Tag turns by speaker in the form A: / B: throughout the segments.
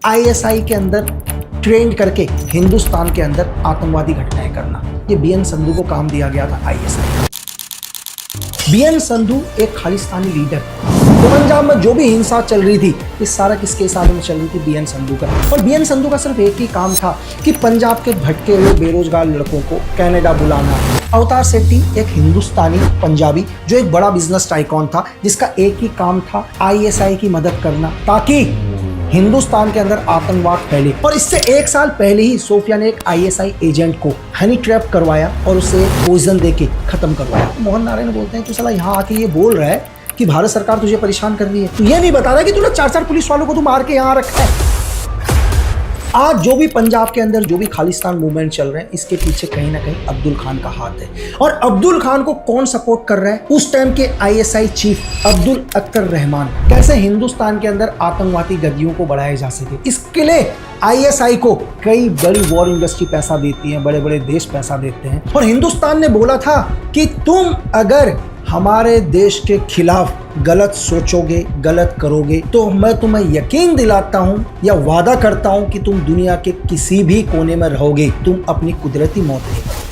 A: ISI के अंदर trend करके हिंदुस्तान के अंदर आतंकवादी घटनाएं करना, ये बीएन संधू को काम दिया गया था आईएसआई। बीएन संधू एक खालिस्तानी लीडर, तो पंजाब में जो भी हिंसा चल रही थी ये सारा किसके साथ में चल रही थी? बीएन संधू का। और बीएन संधू का सिर्फ एक ही काम था कि पंजाब के भटके हुए बेरोजगार लड़कों को कनाडा बुलाना। अवतार सेठी एक हिंदुस्तानी पंजाबी जो एक बड़ा बिजनेस टाइकॉन था, जिसका एक ही काम था आईएसआई की मदद करना ताकि हिंदुस्तान के अंदर आतंकवाद फैले। और इससे एक साल पहले ही सोफिया ने एक आईएसआई एजेंट को हनी ट्रैप करवाया और उसे पॉइजन देके खत्म करवाया। मोहन नारायण बोलते हैं तू साला यहाँ आके ये बोल रहा है कि भारत सरकार तुझे परेशान कर रही है, तू ये नहीं बता रहा कि तूने 4 पुलिस वालों को तू मार के यहाँ रखा है। आज जो भी पंजाब के अंदर जो भी खालिस्तान मूवमेंट चल रहे हैं, इसके पीछे कहीं ना कहीं अब्दुल खान का हाथ है। और अब्दुल खान को कौन सपोर्ट कर रहा है? उस टाइम के आईएसआई चीफ अब्दुल अख्तर रहमान। कैसे हिंदुस्तान के अंदर आतंकवादी गतिविधियों को बढ़ाया जा सके, इसके लिए आईएसआई को कई बड़ी वॉर इंडस्ट्री पैसा देती है, बड़े बड़े देश पैसा देते हैं। और हिंदुस्तान ने बोला था कि तुम अगर हमारे देश के खिलाफ गलत सोचोगे, गलत करोगे, तो मैं तुम्हें यकीन दिलाता हूं या वादा करता हूं कि तुम दुनिया के किसी भी कोने में रहोगे, तुम अपनी कुदरती मौत नहीं मरोगे।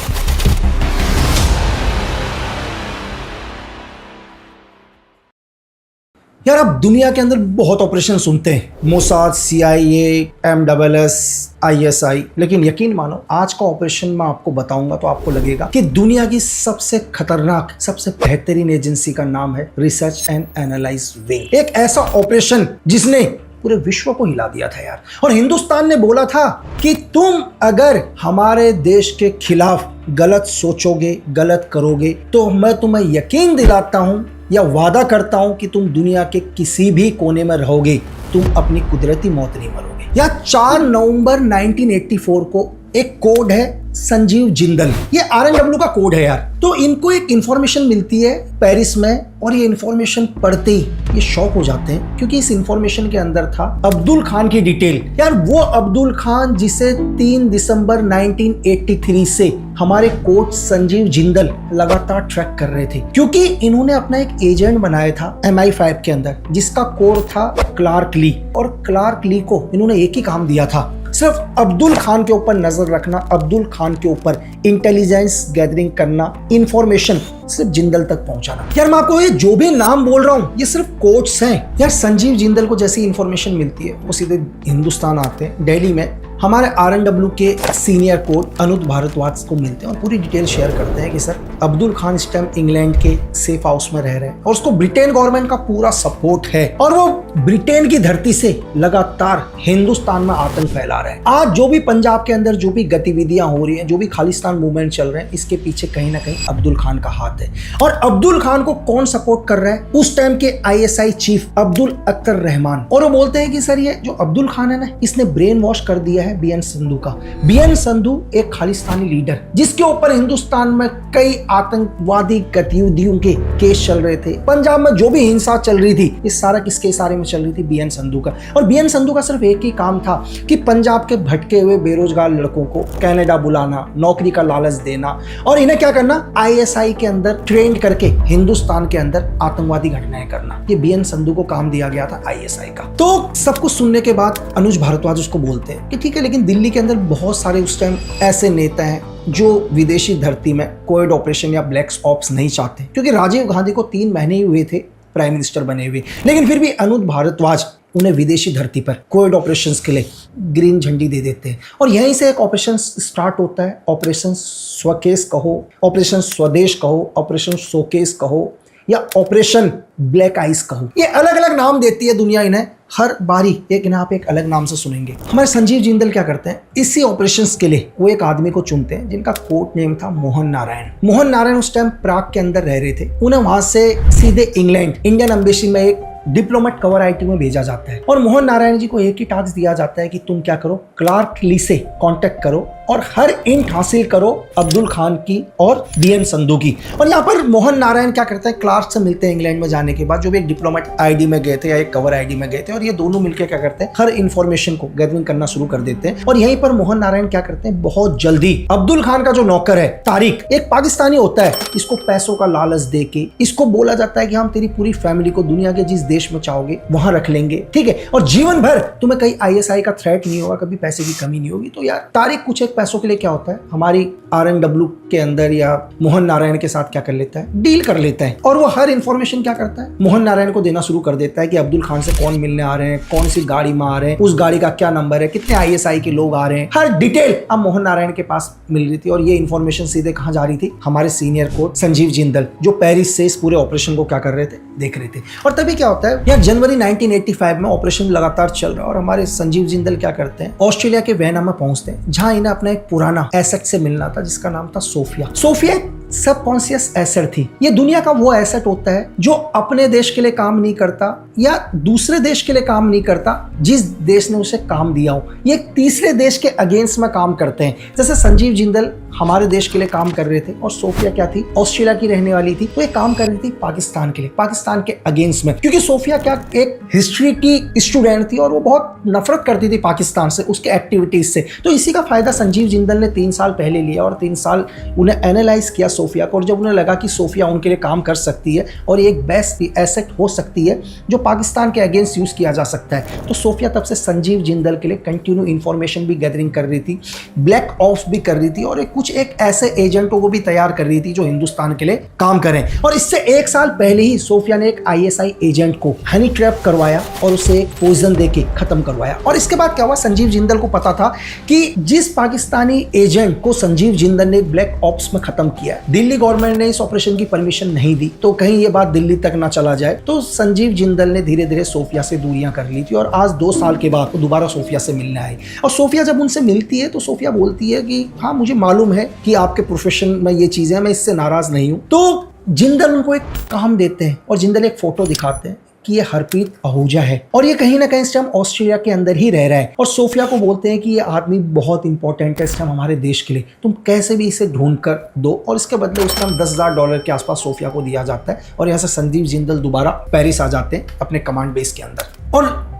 A: यार आप दुनिया के अंदर बहुत ऑपरेशन सुनते हैं, मोसाद, CIA, MSS, ISI, लेकिन यकीन मानो आज का ऑपरेशन मैं आपको बताऊंगा तो आपको लगेगा कि दुनिया की सबसे खतरनाक, सबसे बेहतरीन एजेंसी का नाम है रिसर्च एंड एनालाइज विंग। एक ऐसा ऑपरेशन जिसने पूरे विश्व को हिला दिया था यार। और हिंदुस्तान ने बोला था कि तुम अगर हमारे देश के खिलाफ गलत सोचोगे, गलत करोगे, तो मैं तुम्हें यकीन दिलाता हूं या वादा करता हूं कि तुम दुनिया के किसी भी कोने में रहोगे, तुम अपनी कुदरती मौत नहीं मरोगे। या 4 नवंबर 1984 को एक कोड है संजीव जिंदल, ये RNW का कोड है यार। तो इनको एक इंफॉर्मेशन मिलती है पेरिस में, और ये इंफॉर्मेशन पढ़ते ही ये शॉक हो जाते हैं, क्योंकि इस इंफॉर्मेशन के अंदर था अब्दुल खान की डिटेल। यार वो अब्दुल खान जिसे 3 दिसंबर 1983 से हमारे कोच संजीव जिंदल लगातार ट्रैक कर रहे थे, क्योंकि इन्होंने अपना एक एजेंट बनाया था MI5 के अंदर, जिसका कोड था क्लार्क ली। और क्लार्क ली को इन्होंने एक ही काम दिया था, सिर्फ अब्दुल खान के ऊपर नजर रखना, अब्दुल खान के ऊपर इंटेलिजेंस गैदरिंग करना, इंफॉर्मेशन सिर्फ जिंदल तक पहुंचाना। यार मैं आपको ये जो भी नाम बोल रहा हूँ ये सिर्फ कोट्स हैं। यार संजीव जिंदल को जैसी इंफॉर्मेशन मिलती है वो सीधे हिंदुस्तान आते हैं, दिल्ली में हमारे RNW के सीनियर कोच अनुज भारद्वाज को मिलते हैं और पूरी डिटेल शेयर करते हैं कि सर अब्दुल खान इस टाइम इंग्लैंड के सेफ हाउस में रह रहे हैं और उसको ब्रिटेन गवर्नमेंट का पूरा सपोर्ट है, और वो ब्रिटेन की धरती से लगातार हिंदुस्तान में आतंक फैला रहे हैं। आज जो भी पंजाब के अंदर जो भी गतिविधियां हो रही हैं, जो भी खालिस्तान मूवमेंट चल रहे हैं, इसके पीछे कहीं ना कहीं अब्दुल खान का हाथ है। और अब्दुल खान को कौन सपोर्ट कर रहा है? उस टाइम के आईएसआई चीफ अब्दुल अख्तर रहमान। और वो बोलते हैं कि सर ये जो अब्दुल खान है ना, इसने ब्रेन वॉश कर दिया है बीएन संधू का। बीएन संधू एक खालिस्तानी लीडर, जिसके ऊपर हिंदुस्तान में कई आतंकवादी गतिविधियों के केस चल रहे थे। पंजाब में जो भी हिंसा चल रही थी ये सारा किसके इशारे में चल रही थी? बीएन संधू का। और बीएन संधू का सिर्फ एक ही काम था कि पंजाब के भटके हुए बेरोजगार लड़कों को कनाडा बुलाना, नौकरी का लालच देना, और इन्हें क्या करना, आईएसआई के अंदर ट्रेंड करके हिंदुस्तान के अंदर आतंकवादी घटनाएं करना। ये बीएन संधू को काम दिया गया था आईएसआई का। तो सब कुछ सुनने के बाद अनुज भारद्वाज उसको बोलते हैं कि ठीक है, लेकिन दिल्ली के अंदर बहुत सारे उस टाइम ऐसे नेता हैं जो विदेशी धरती में कोविड ऑपरेशन या ब्लैक ऑप्स नहीं चाहते, क्योंकि राजीव गांधी को 3 महीने ही हुए थे प्राइम मिनिस्टर बने हुए, लेकिन फिर भी अनुज भारद्वाज उन्हें विदेशी धरती पर कोविड ऑपरेशंस के लिए ग्रीन झंडी दे देते हैं। और यहीं से एक ऑपरेशन स्टार्ट होता है, ऑपरेशन स्वकेश कहो, ऑपरेशन स्वदेश कहो, ऑपरेशन शोकेस कहो, या ऑपरेशन ब्लैक आइस कहो। ये अलग अलग नाम देती है दुनिया इन्हें, हर बारी एक इन्हें आप एक अलग नाम से सुनेंगे। हमारे संजीव जिंदल क्या करते हैं, इसी ऑपरेशंस के लिए वो एक आदमी को चुनते हैं जिनका कोड नेम था मोहन नारायण। मोहन नारायण उस टाइम प्राग के अंदर रह रहे थे। उन्हें वहां से सीधे इंग्लैंड इंडियन एम्बेसी में एक डिप्लोमेट कवर IT में भेजा जाता है, और मोहन नारायण जी को एक ही टास्क दिया जाता है कि तुम क्या करो, क्लार्क ली से कांटेक्ट करो और हर इंट हासिल करो अब्दुल खान की और बीएन संधू की। और यहाँ पर मोहन नारायण क्या करते हैं, क्लार्क से मिलते हैं इंग्लैंड में जाने के बाद, जो भी एक डिप्लोमेट ID में गए थे या एक कवर ID में गए थे, और ये दोनों मिलकर क्या करते हैं, हर इंफॉर्मेशन को गैदरिंग करना शुरू कर देते हैं। और यहीं पर मोहन नारायण क्या करते हैं, बहुत जल्दी अब्दुल खान का जो नौकर है तारिक, एक पाकिस्तानी होता है, इसको पैसों का लालच दे के इसको बोला जाता है कि हम तेरी पूरी फैमिली को दुनिया के जिस देश में चाहोगे वहां रख लेंगे, ठीक है। और जीवन भर तुम्हें कहीं ISI का थ्रेट नहीं होगा, कभी पैसे की कमी नहीं होगी। तो यार तारिक कुछ एक पैसों के लिए क्या होता है, हमारी RNW के अंदर या मोहन नारायण के साथ क्या कर लेता है, डील कर लेता है। और वो हर इंफॉर्मेशन क्या करता है, मोहन नारायण को देना शुरू कर देता है कि अब्दुल खान से कौन मिलने आ रहे हैं, कौन सी गाड़ी में आ रहे हैं, उस गाड़ी का क्या नंबर है, कितने ISI के लोग आ रहे हैं, हर डिटेल अब मोहन नारायण के पास मिल रही थी। और ये इंफॉर्मेशन सीधे कहां जा रही थी, हमारे सीनियर कोच संजीव जिंदल, जो पेरिस से इस पूरे ऑपरेशन को क्या कर रहे थे, देख रहे थे। और तभी क्या होता है, यार जनवरी 1985 में ऑपरेशन लगातार चल रहा है और हमारे संजीव जिंदल क्या करते हैं, ऑस्ट्रेलिया के वेना में पहुंचते हैं, जहां इन्हें अपना एक पुराना एसेट से मिलना था जिसका नाम था सोफिया। सोफिया सबकॉन्शियस एसेट थी। ये दुनिया का वो एसेट होता है जो अपने देश के लिए काम नहीं करता या दूसरे देश के लिए काम नहीं करता, जिस देश ने उसे काम दिया हो। ये तीसरे देश के अगेंस्ट में काम करते हैं। जैसे संजीव जिंदल हमारे देश के लिए काम कर रहे थे और सोफिया क्या थी, ऑस्ट्रेलिया की रहने वाली थी, तो ये काम कर रही थी पाकिस्तान के लिए, पाकिस्तान के अगेंस्ट में। क्योंकि सोफिया क्या एक हिस्ट्री की स्टूडेंट थी और वो बहुत नफरत करती थी पाकिस्तान से, उसके एक्टिविटीज से। तो इसी का फायदा संजीव जिंदल ने 3 साल पहले लिया और 3 साल उन्हें एनालाइज किया सोफिया को। और जब उन्हें लगा कि सोफिया उनके लिए काम कर सकती है और एक बेस्ट एसेट हो सकती है जो पाकिस्तान के अगेंस्ट यूज किया जा सकता है, तो सोफिया तब से संजीव जिंदल के लिए कंटिन्यू इंफॉर्मेशन भी गैदरिंग कर रही थी, ब्लैक ऑप्स भी कर रही थी और कुछ एक ऐसे एजेंटों को भी तैयार कर रही थी जो हिंदुस्तान के लिए काम करें। और इससे 1 साल पहले ही सोफिया ने एक ISI एजेंट को हनी ट्रैप करवाया और उसे पॉइजन देके खत्म करवाया। और इसके बाद क्या हुआ, संजीव जिंदल को पता था कि जिस पाकिस्तानी एजेंट को संजीव जिंदल ने ब्लैक ऑप्स में खत्म किया, दिल्ली गवर्नमेंट ने इस ऑपरेशन की परमिशन नहीं दी, तो कहीं ये बात दिल्ली तक ना चला जाए। तो संजीव जिंदल ने धीरे धीरे सोफिया से दूरियां कर ली थी और आज 2 साल के बाद वो दोबारा सोफिया से मिलने आई। और सोफिया जब उनसे मिलती है तो सोफिया बोलती है कि हाँ, मुझे मालूम है कि आपके प्रोफेशन में ये चीजें, मैं इससे नाराज नहीं हूं। तो जिंदल उनको एक काम देते हैं और जिंदल एक फोटो दिखाते हैं कि ये हरप्रीत आहूजा है और ये कहीं ना कहीं इस टाइम ऑस्ट्रेलिया के अंदर ही रह रहा है। और सोफिया को बोलते हैं कि ये आदमी बहुत इंपॉर्टेंट है इस टाइम हमारे देश के लिए, तुम कैसे भी इसे ढूंढ कर दो। और इसके बदले उस टाइम $10,000 के आसपास सोफिया को दिया जाता है और यहाँ से संजीव जिंदल दोबारा पेरिस आ जाते हैं अपने कमांड बेस के अंदर। और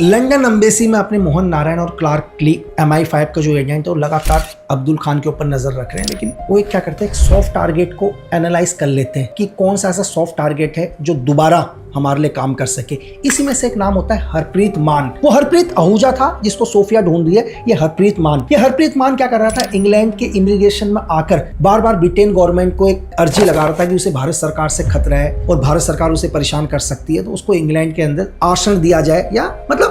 A: लंदन एम्बेसी में अपने मोहन नारायण और क्लार्क ली MI5 का जो एजेंट है वो लगातार अब्दुल खान के ऊपर नजर रख रहे हैं। लेकिन वो एक क्या करते हैं, एक सॉफ्ट टारगेट को एनालाइज कर लेते हैं कि कौन सा ऐसा सॉफ्ट टारगेट है जो दोबारा हमारे लिए काम कर सके। इसी में से एक नाम होता है हरप्रीत मान। वो हरप्रीत आहूजा था जिसको सोफिया ढूंढ रही है, ये हरप्रीत मान। ये हरप्रीत मान क्या कर रहा था, इंग्लैंड के इमिग्रेशन में आकर बार बार ब्रिटेन गवर्नमेंट को एक अर्जी लगा रहा था कि उसे भारत सरकार से खतरा है और भारत सरकार उसे परेशान कर सकती है, तो उसको इंग्लैंड के अंदर आश्रय दिया जाए या मतलब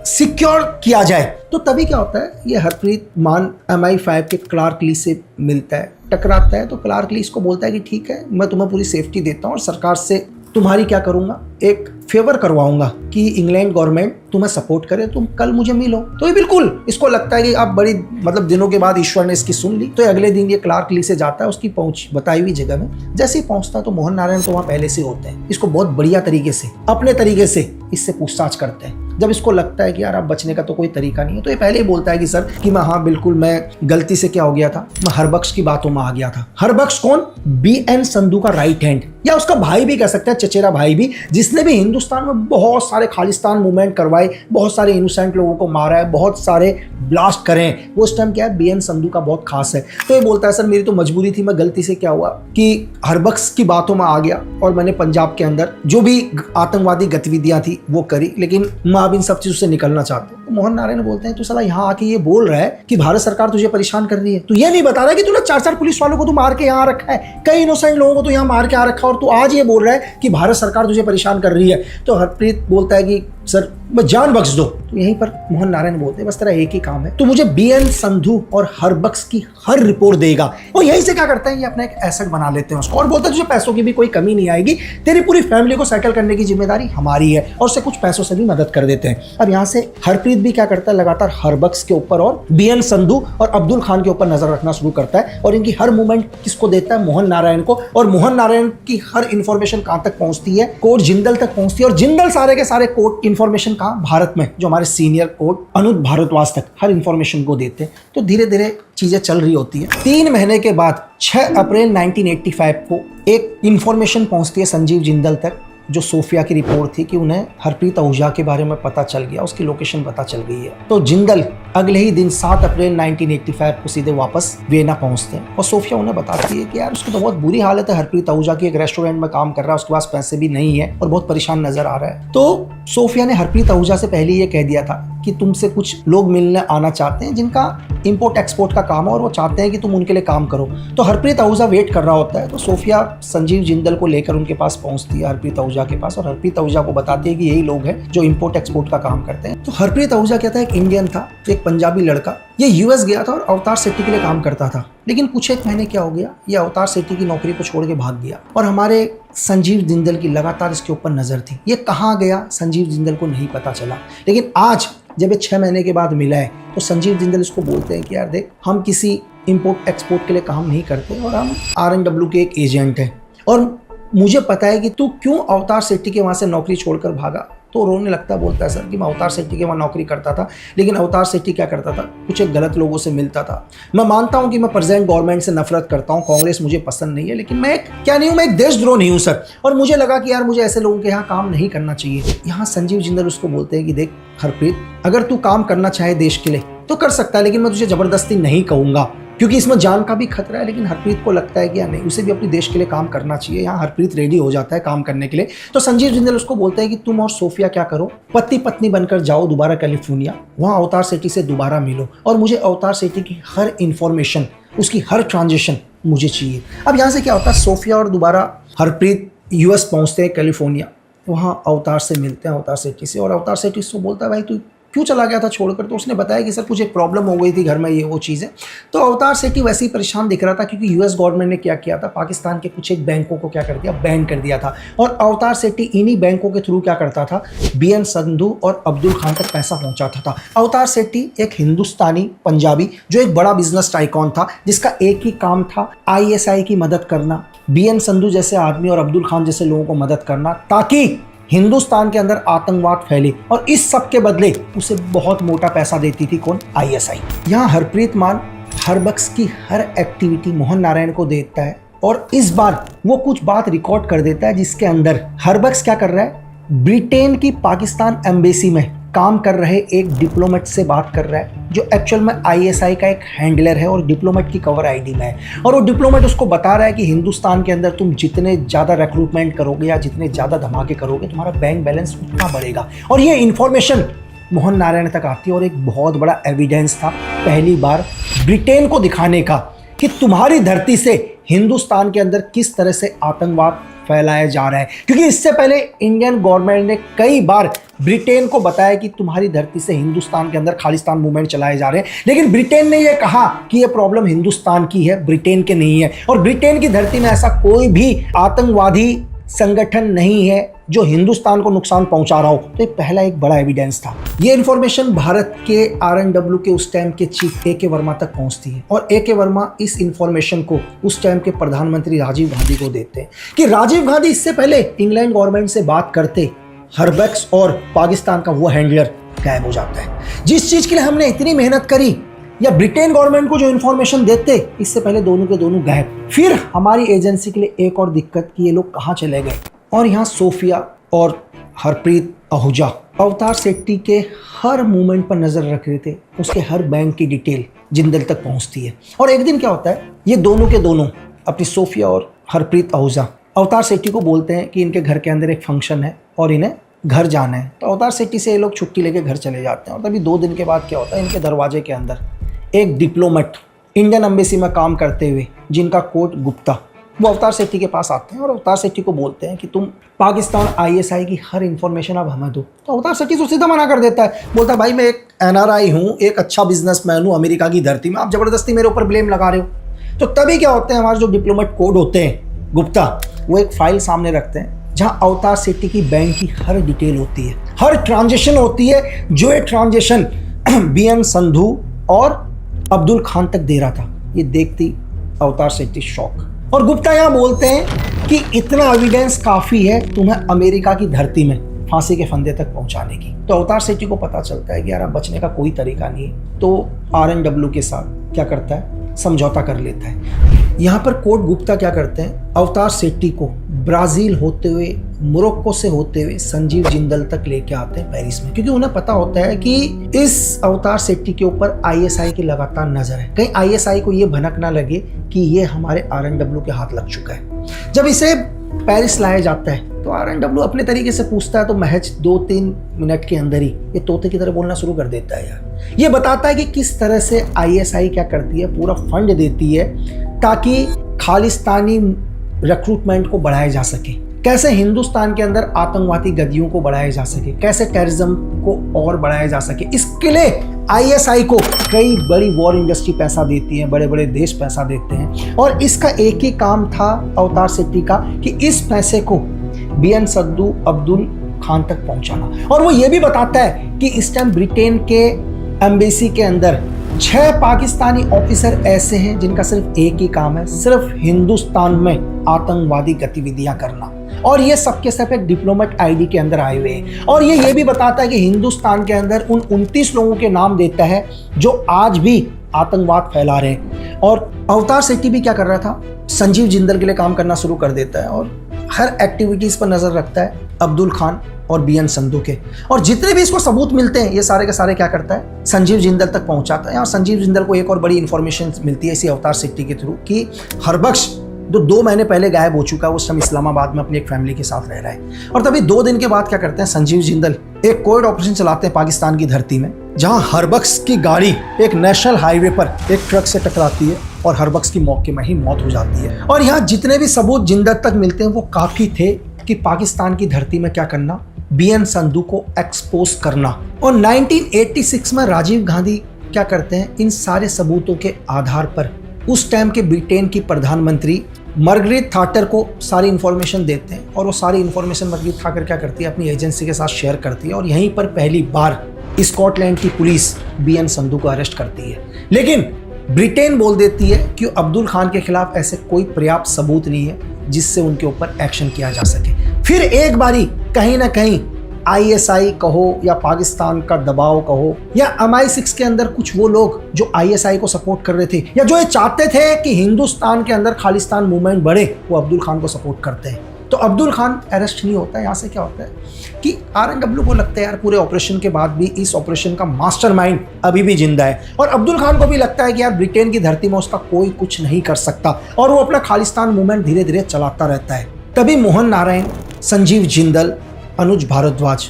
A: सिक्योर किया जाए। तो तभी क्या होता है, ये हरप्रीत मान MI5 के क्लार्क ली से मिलता है, टकराता है। तो क्लार्क ली इसको बोलता है कि ठीक है, मैं तुम्हें पूरी सेफ्टी देता हूँ और सरकार से तुम्हारी क्या करूंगा, एक फेवर करवाऊंगा कि इंग्लैंड गवर्नमेंट तुम्हें सपोर्ट करे, तुम कल मुझे मिलो। तो ये बिल्कुल इसको लगता है कि अब बड़ी मतलब दिनों के बाद ईश्वर ने इसकी सुन ली। तो अगले दिन ये क्लार्क ली से जाता है उसकी पहुंच बताई हुई जगह में। जैसे ही पहुंचता है तो मोहन नारायण तो वहां पहले से होते हैं, इसको बहुत बढ़िया तरीके से अपने तरीके से इससे पूछताछ करते हैं। जब इसको लगता है कि यार अब बचने का तो कोई तरीका नहीं है, तो ये पहले ही बोलता है कि सर कि मैं हाँ बिल्कुल, मैं गलती से क्या हो गया था, मैं हरबख्श की बातों में आ गया था। हरबख्श कौन, BN संधू का राइट हैंड या उसका भाई भी कह सकते हैं, चचेरा भाई भी, जिसने भी हिंदुस्तान में बहुत सारे खालिस्तान मूवमेंट करवाए, बहुत सारे इनोसेंट लोगों को मारा है, बहुत सारे ब्लास्ट करें। वो उस टाइम क्या है, BN संधू का बहुत खास है। तो ये बोलता है सर मेरी तो मजबूरी थी, मैं गलती से क्या हुआ कि हरबख्श की बातों में आ गया और मैंने पंजाब के अंदर जो भी आतंकवादी गतिविधियां थी वो करी, लेकिन मैं अब इन सब चीजों से निकलना चाहता हूँ। तो मोहन नारायण बोलते हैं तू साला यहाँ आके ये बोल रहा है कि भारत सरकार तुझे परेशान कर रही है, तू ये नहीं बता रहा है कि तूने 4 पुलिस वालों को तू मार के यहाँ रखा है, कई इनोसेंट लोगों को तू यहाँ मार के आ रखा है और तू आज ये बोल रहा है कि भारत सरकार तुझे परेशान कर रही है। तो हरप्रीत बोलता है कि सर मैं जान बख्श दो। तो यहीं पर मोहन नारायण बोलते हैं बस तेरा एक ही काम है, तो मुझे BN संधू और हरबख्श की हर रिपोर्ट देगा। और यहीं से क्या करते हैं, ये अपना एक एसेट बना लेते हैं उसको और बोलते हैं तुझे पैसों की भी कोई कमी नहीं आएगी, तेरी पूरी फैमिली को सेटल करने की जिम्मेदारी हमारी है, और उससे कुछ पैसों से भी मदद कर देते हैं। अब यहाँ से हरप्रीत भी क्या करता है, लगातार हरबख्श के ऊपर और BN संधू और अब्दुल खान के ऊपर नजर रखना शुरू करता है और इनकी हर मूवमेंट किसको देता है, मोहन नारायण को। और मोहन नारायण की हर इंफॉर्मेशन कहां तक पहुंचती है, कोर्ट जिंदल तक पहुंचती है और जिंदल सारे के सारे कोर्ट इंफॉर्मेशन कहां, भारत में, जो हमारे सीनियर कोर्ट अनुज भारद्वाज तक हर इंफॉर्मेशन को देते हैं। तो धीरे धीरे चीजें चल रही होती है। 3 महीने के बाद 6 अप्रैल 1985 को एक इंफॉर्मेशन पहुंचती है संजीव जिंदल तक, जो सोफिया की रिपोर्ट थी कि उन्हें हरप्रीत आहूजा के बारे में पता चल गया, उसकी लोकेशन पता चल गई है। तो जिंदल अगले ही दिन 7 अप्रैल 1985 को सीधे वापस वियना पहुंचते हैं और सोफिया उन्हें बताती है कि यार उसकी तो बहुत बुरी हालत है, हरप्रीत आहूजा की, एक रेस्टोरेंट में काम कर रहा है, उसके पास पैसे भी नहीं है और बहुत परेशान नजर आ रहा है। तो सोफिया ने हरप्रीत आहूजा से पहले ये कह दिया था कि तुमसे कुछ लोग मिलने आना चाहते हैं जिनका इंपोर्ट एक्सपोर्ट का काम है और वो चाहते हैं कि तुम उनके लिए काम करो। तो हरप्रीत आहूजा वेट कर रहा होता है, तो सोफिया संजीव जिंदल को लेकर उनके पास पहुंचती है, हरप्रीत आहूजा के पास, और हरप्रीत आहूजा को बताती है कि यही लोग हैं जो इंपोर्ट एक्सपोर्ट का काम करते हैं। तो हरप्रीत आहूजा कहता है एक इंडियन था, एक पंजाबी लड़का, ये यूएस गया था और अवतार सेट्टी के लिए काम करता था, लेकिन कुछ एक महीने क्या हो गया, ये अवतार सेट्टी की नौकरी को छोड़ के भाग गया और हमारे संजीव जिंदल की लगातार इसके ऊपर नजर थी। ये कहाँ गया संजीव जिंदल को नहीं पता चला, लेकिन आज जब ये 6 महीने के बाद मिला है तो संजीव जिंदल इसको बोलते हैं कि यार देख, हम किसी इंपोर्ट एक्सपोर्ट के लिए काम नहीं करते और हम RNW के एक एजेंट हैं और मुझे पता है कि तू क्यों अवतार सेट्टी के वहाँ से नौकरी छोड़कर भागा। तो रोने लगता, बोलता है सर कि मैं अवतार सेट्टी के वहाँ नौकरी करता था, लेकिन अवतार सेट्टी क्या करता था, कुछ एक गलत लोगों से मिलता था। मैं मानता हूँ कि मैं प्रेजेंट गवर्नमेंट से नफरत करता हूँ, कांग्रेस मुझे पसंद नहीं है, लेकिन मैं क्या नहीं हूँ, मैं एक देशद्रोह नहीं हूँ सर, और मुझे लगा कि यार मुझे ऐसे लोगों के यहाँ काम नहीं करना चाहिए। यहाँ संजीव जिंदल उसको बोलते हैं कि देख हरप्रीत, अगर तू काम करना चाहे देश के लिए तो कर सकता है, लेकिन मैं तुझे जबरदस्ती नहीं कहूँगा क्योंकि इसमें जान का भी खतरा है। लेकिन हरप्रीत को लगता है कि यार नहीं, उसे भी अपने देश के लिए काम करना चाहिए। यहाँ हरप्रीत रेडी हो जाता है काम करने के लिए। तो संजीव जिंदल उसको बोलते हैं कि तुम और सोफिया क्या करो, पति पत्नी बनकर जाओ दोबारा कैलिफोर्निया, वहाँ अवतार सेट्टी से दोबारा मिलो और मुझे अवतार सेट्टी की हर इंफॉर्मेशन, उसकी हर ट्रांजेक्शन मुझे चाहिए। अब यहाँ से क्या होता है, सोफिया और दोबारा हरप्रीत US पहुँचते हैं, कैलिफोर्निया, वहाँ अवतार से मिलते हैं, अवतार सेट्टी से, और अवतार सेट्टी से बोलता है भाई तू क्यों चला गया था छोड़कर। तो उसने बताया कि सर कुछ एक प्रॉब्लम हो गई थी घर में, ये वो चीज़ें। तो अवतार सेट्टी वैसे ही परेशान दिख रहा था क्योंकि US गवर्नमेंट ने क्या किया था, पाकिस्तान के कुछ एक बैंकों को क्या कर दिया, बैन कर दिया था, और अवतार सेट्टी इन्हीं बैंकों के थ्रू क्या करता था, BN संधू और अब्दुल खान तक पैसा पहुंचाता था। अवतार सेट्टी एक हिंदुस्तानी पंजाबी जो एक बड़ा बिजनेस टाइकॉन था, जिसका एक ही काम था ISI की मदद करना, BN संधू जैसे आदमी और अब्दुल खान जैसे लोगों को मदद करना, ताकि हिंदुस्तान के अंदर आतंकवाद फैले, और इस सब के बदले उसे बहुत मोटा पैसा देती थी कौन, ISI। यहाँ हरप्रीत मान हरबख्श की हर एक्टिविटी मोहन नारायण को देता है, और इस बार वो कुछ बात रिकॉर्ड कर देता है जिसके अंदर हरबख्श क्या कर रहा है, ब्रिटेन की पाकिस्तान एम्बेसी में काम कर रहे एक डिप्लोमेट से बात कर रहा है जो एक्चुअल में ISI का एक हैंडलर है और डिप्लोमेट की कवर ID में है, और वो डिप्लोमेट उसको बता रहा है कि हिंदुस्तान के अंदर तुम जितने ज़्यादा रिक्रूटमेंट करोगे या जितने ज़्यादा धमाके करोगे, तुम्हारा बैंक बैलेंस उतना बढ़ेगा। और ये इन्फॉर्मेशन मोहन नारायण तक आती है और एक बहुत बड़ा एविडेंस था पहली बार ब्रिटेन को दिखाने का कि तुम्हारी धरती से हिंदुस्तान के अंदर किस तरह से आतंकवाद फैलाया जा रहा है। क्योंकि इससे पहले इंडियन गवर्नमेंट ने कई बार ब्रिटेन को बताया कि तुम्हारी धरती से हिंदुस्तान के अंदर खालिस्तान मूवमेंट चलाए जा रहे हैं, लेकिन ब्रिटेन ने यह कहा कि यह प्रॉब्लम हिंदुस्तान की है, ब्रिटेन के नहीं है, और ब्रिटेन की धरती में ऐसा कोई भी आतंकवादी संगठन नहीं है जो हिंदुस्तान को नुकसान पहुंचा रहा हो। तो ये पहला एक बड़ा एविडेंस था। ये इन्फॉर्मेशन भारत के RNW के उस टाइम के चीफ AK वर्मा तक पहुंचती है, और AK वर्मा इस इन्फॉर्मेशन को उस टाइम के प्रधानमंत्री राजीव गांधी को देते हैं कि राजीव गांधी इससे पहले इंग्लैंड गवर्नमेंट से बात करते, हरबख्श और पाकिस्तान का वो हैंडलर गायब हो जाता है। जिस चीज के लिए हमने इतनी मेहनत करी, या ब्रिटेन गवर्नमेंट को जो इन्फॉर्मेशन देते, इससे पहले दोनों के दोनों गायब। फिर हमारी एजेंसी के लिए एक और दिक्कत कि ये लोग कहाँ चले गए, और यहाँ सोफिया और हरप्रीत आहूजा अवतार सेट्टी के हर मूवमेंट पर नजर रख रहे थे, उसके हर बैंक की डिटेल जिंदल तक पहुंचती है। और एक दिन क्या होता है, ये दोनों के दोनों अपनी सोफिया और हरप्रीत आहूजा अवतार सेट्टी को बोलते हैं कि इनके घर के अंदर एक फंक्शन है और इन्हें घर जाना है। तो अवतार सेट्टी से ये लोग छुट्टी लेके घर चले जाते हैं, और तभी 2 दिन के बाद क्या होता है, इनके दरवाजे के अंदर एक डिप्लोमेट इंडियन एम्बेसी में काम करते हुए जिनका कोट गुप्ता, वो अवतार सेट्टी के पास आते हैं और अवतार सेट्टी को बोलते हैं कि तुम पाकिस्तान ISI की हर इंफॉर्मेशन अब हमें दो। तो अवतार सेट्टी तो सीधा मना कर देता है, बोलता है भाई मैं एक NRI हूँ, एक अच्छा बिजनेसमैन हूँ अमेरिका की धरती में, आप जबरदस्ती मेरे ऊपर ब्लेम लगा रहे हो। तो तभी क्या होते हैं, हमारे जो डिप्लोमेट कोड होते हैं गुप्ता, वो एक फाइल सामने रखते हैं जहाँ अवतार सेट्टी की बैंक की हर डिटेल होती है, हर ट्रांजेक्शन होती है, जो ये ट्रांजेक्शन BN संधू और अब्दुल खान तक दे रहा था। ये देखती अवतार सेट्टी शॉक, और गुप्ता यहाँ बोलते हैं कि इतना एविडेंस काफ़ी है तुम्हें अमेरिका की धरती में फांसी के फंदे तक पहुंचाने की। तो अवतार सेट्टी को पता चलता है कि यार अब बचने का कोई तरीका नहीं है, तो RNW के साथ क्या करता है, समझौता कर लेता है। यहाँ पर कोर्ट गुप्ता क्या करते हैं, अवतार सेट्टी को ब्राजील होते हुए, मोरक्को से होते हुए संजीव जिंदल तक लेके आते हैं पेरिस में, क्योंकि उन्हें पता होता है कि इस अवतार सेट्टी के ऊपर आईएसआई की लगातार नजर है। कहीं आईएसआई को ये भनक ना लगे कि ये हमारे आरएनडब्ल्यू के हाथ लग चुका है। जब इसे पेरिस लाया जाता है तो आरएनडब्ल्यू अपने तरीके से पूछता है, तो महज 2-3 मिनट के अंदर ही ये तोते की तरह बोलना शुरू कर देता है यार। ये बताता है कि किस तरह से आईएसआई क्या करती है, पूरा फंड देती है ताकि खालिस्तानी रिक्रूटमेंट को बढ़ाया जा सके, कैसे हिंदुस्तान के अंदर आतंकवादी गतियों को बढ़ाया जा सके, कैसे टेररिज्म को और बढ़ाया जा सके। इसके लिए आईएसआई को कई बड़ी वॉर इंडस्ट्री पैसा देती है, बड़े बड़े देश पैसा देते हैं, और इसका एक ही काम था अवतार सेट्टी का कि इस पैसे को बीएन संधू अब्दुल खान तक पहुंचाना। और वो ये भी बताता है कि इस टाइम ब्रिटेन के एम्बेसी के अंदर 6 पाकिस्तानी ऑफिसर ऐसे हैं जिनका सिर्फ एक ही काम है, सिर्फ हिंदुस्तान में आतंकवादी गतिविधियां करना, और ये सबके सब एक डिप्लोमेट आईडी के अंदर आए हुए हैं। और ये भी बताता है कि हिंदुस्तान के अंदर उन 29 लोगों के नाम देता है जो आज भी आतंकवाद फैला रहे हैं। और अवतार सेट्टी भी क्या कर रहा था, संजीव जिंदल के लिए काम करना शुरू कर देता है और हर एक्टिविटीज पर नजर रखता है अब्दुल खान और बीएन संधू के। और जितने भी इसको सबूत मिलते हैं ये सारे के सारे क्या करता है, संजीव जिंदल तक पहुंचाता है। और संजीव जिंदल को एक और बड़ी इंफॉर्मेशन मिलती है इसी अवतार सेट्टी के थ्रू कि हरबख्श जो 2 महीने पहले गायब हो चुका है, उस समय इस्लामाबाद में अपनी एक फैमिली के साथ रह रहा है। और तभी 2 दिन के बाद क्या करते हैं, संजीव जिंदल एक कोविड ऑपरेशन चलाते हैं पाकिस्तान की धरती में, जहां हरबख्श की गाड़ी एक नेशनल हाईवे पर एक ट्रक से टकराती है और हरबख्श की मौके में ही मौत हो जाती है। और यहाँ जितने भी सबूत जिंदल तक मिलते हैं वो काफी थे कि पाकिस्तान की धरती में क्या करना, बीएन संधू को एक्सपोज करना। और 1986 में राजीव गांधी क्या करते हैं, इन सारे सबूतों के आधार पर उस टाइम के ब्रिटेन की प्रधानमंत्री मार्गरेट थाटर को सारी इन्फॉर्मेशन देते हैं। और वो सारी इन्फॉर्मेशन मार्गरेट थाटर क्या करती है, अपनी एजेंसी के साथ शेयर करती है। और यहीं पर पहली बार स्कॉटलैंड की पुलिस बीएन संधू को अरेस्ट करती है। लेकिन ब्रिटेन बोल देती है कि अब्दुल खान के खिलाफ ऐसे कोई पर्याप्त सबूत नहीं है जिससे उनके ऊपर एक्शन किया जा सके। फिर एक बारी कहीं ना कहीं आईएसआई कहो या पाकिस्तान का दबाव कहो या MI6 के अंदर कुछ वो लोग जो आईएसआई को सपोर्ट कर रहे थे या जो ये चाहते थे कि हिंदुस्तान के अंदर खालिस्तान मूवमेंट बढ़े, वो अब्दुल खान को सपोर्ट करते हैं। तो अब्दुल खान अरेस्ट नहीं होता है। यहाँ से क्या होता है कि आरएनडब्ल्यू को लगता है यार पूरे ऑपरेशन के बाद भी इस ऑपरेशन का मास्टरमाइंड अभी भी जिंदा है। और अब्दुल खान को भी लगता है कि यार ब्रिटेन की धरती में उसका कोई कुछ नहीं कर सकता, और वो अपना खालिस्तान मूवमेंट धीरे धीरे चलाता रहता है। तभी मोहन नारायण, संजीव जिंदल, अनुज भारद्वाज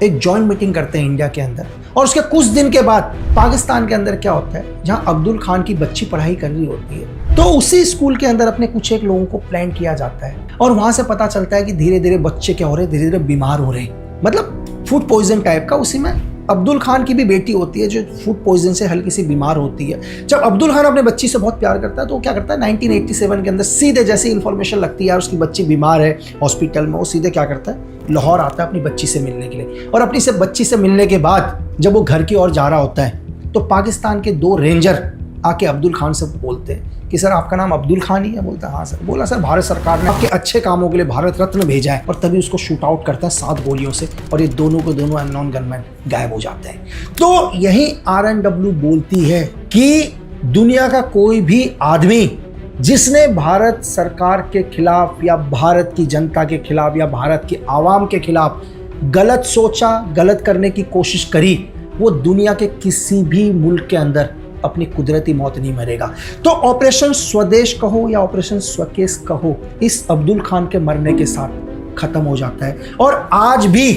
A: एक जॉइंट मीटिंग करते हैं इंडिया के अंदर। और उसके कुछ दिन के बाद पाकिस्तान के अंदर क्या होता है, जहां अब्दुल खान की बच्ची पढ़ाई कर रही होती है, तो उसी स्कूल के अंदर अपने कुछ एक लोगों को प्लान किया जाता है। और वहां से पता चलता है कि धीरे धीरे बच्चे क्या हो रहे हैं, धीरे धीरे बीमार हो रहे हैं, मतलब फूड पॉइजन टाइप का। उसी में अब्दुल खान की भी बेटी होती है जो फूड पॉइजन से हल्की सी बीमार होती है। जब अब्दुल खान अपने बच्ची से बहुत प्यार करता है तो वो क्या करता है, 1987 के अंदर सीधे जैसे इन्फॉर्मेशन लगती है यार उसकी बच्ची बीमार है हॉस्पिटल में, वो सीधे क्या करता है, लाहौर आता है अपनी बच्ची से मिलने के लिए। और अपनी से बच्ची से मिलने के बाद जब वो घर की ओर जा रहा होता है तो पाकिस्तान के 2 रेंजर आके अब्दुल खान से बोलते हैं कि सर आपका नाम अब्दुल खान ही है। बोलता है हाँ सर। बोला सर भारत सरकार ने आपके अच्छे कामों के लिए भारत रत्न भेजा है। और तभी उसको शूट आउट करता है 7 गोलियों से, और ये दोनों को दोनों अननोन गनमैन गायब हो जाते हैं। तो यही आरएनडब्ल्यू बोलती है कि दुनिया का कोई भी आदमी जिसने भारत सरकार के खिलाफ या भारत की जनता के खिलाफ या भारत की आवाम के खिलाफ गलत सोचा, गलत करने की कोशिश करी, वो दुनिया के किसी भी मुल्क के अंदर अपनी कुदरती मौत नहीं मरेगा। तो ऑपरेशन स्वदेश कहो या ऑपरेशन स्वकेश कहो, इस अब्दुल खान के मरने के साथ खत्म हो जाता है। और आज भी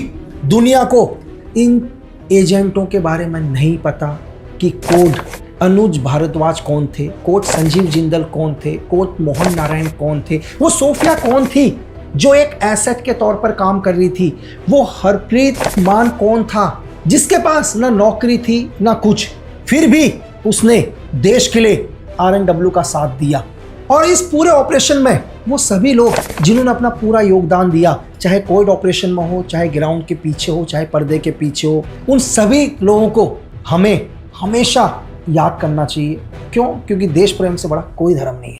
A: दुनिया को इन एजेंटों के बारे में नहीं पता कि कोड अनुज भारद्वाज कौन थे, कोच संजीव जिंदल कौन थे, कोच मोहन नारायण कौन थे, वो सोफिया कौन थी जो एक एसेट के तौर पर काम कर रही थी, वो हरप्रीत मान कौन था जिसके पास ना नौकरी थी ना कुछ, फिर भी उसने देश के लिए आरएनडब्ल्यू का साथ दिया। और इस पूरे ऑपरेशन में वो सभी लोग जिन्होंने अपना पूरा योगदान दिया, चाहे कोविड ऑपरेशन में हो, चाहे ग्राउंड के पीछे हो, चाहे पर्दे के पीछे हो, उन सभी लोगों को हमें हमेशा याद करना चाहिए। क्यों? क्योंकि देश प्रेम से बड़ा कोई धर्म नहीं है।